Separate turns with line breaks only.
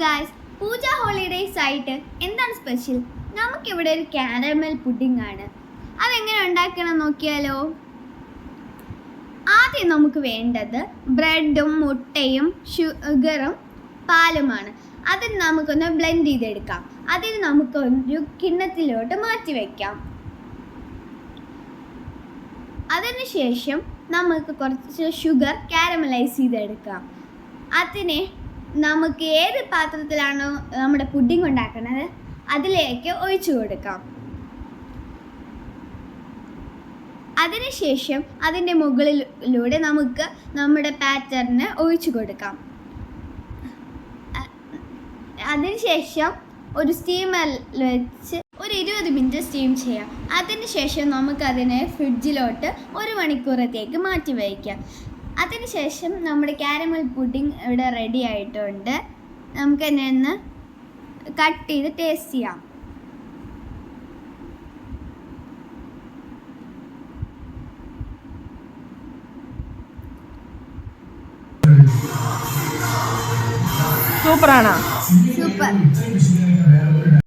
Guys, പൂജ holidays ആയിട്ട് എന്താണ് special? നമുക്കിവിടെ ഒരു കാരമൽ പുഡിംഗ് ആണ്. അതെങ്ങനെ ഉണ്ടാക്കണം നോക്കിയാലോ? ആദ്യം നമുക്ക് വേണ്ടത് ബ്രെഡും മുട്ടയും ഷുഗറും പാലുമാണ്. അതിന് നമുക്കൊന്ന് ബ്ലെൻഡ് ചെയ്തെടുക്കാം. അതിന് നമുക്കൊരു കിണ്ണത്തിലോട്ട് മാറ്റി വയ്ക്കാം. അതിനുശേഷം നമുക്ക് കുറച്ച് ഷുഗർ കാരമലൈസ് ചെയ്തെടുക്കാം. അതിനെ നമുക്ക് ഏത് പാത്രത്തിലാണോ നമ്മുടെ പുഡിംഗ് ഉണ്ടാക്കുന്നത് അതിലേക്ക് ഒഴിച്ചു കൊടുക്കാം. അതിനുശേഷം അതിൻ്റെ മുകളിലൂടെ നമുക്ക് നമ്മുടെ പാറ്റേണിന് ഒഴിച്ചു കൊടുക്കാം. അതിനുശേഷം ഒരു സ്റ്റീമറിൽ വെച്ച് ഒരു 20 മിനിറ്റ് സ്റ്റീം ചെയ്യാം. അതിനുശേഷം നമുക്കതിനെ ഫ്രിഡ്ജിലോട്ട് 1 മണിക്കൂറത്തേക്ക് മാറ്റി വയ്ക്കാം. അതിനുശേഷം നമ്മുടെ കാരമൽ പുഡിംഗ് ഇവിടെ റെഡി ആയിട്ടുണ്ട്. നമുക്ക് തന്നെ ഒന്ന് കട്ട് ചെയ്ത് ടേസ്റ്റ് ചെയ്യാം.
സൂപ്പറാണോ?
സൂപ്പർ.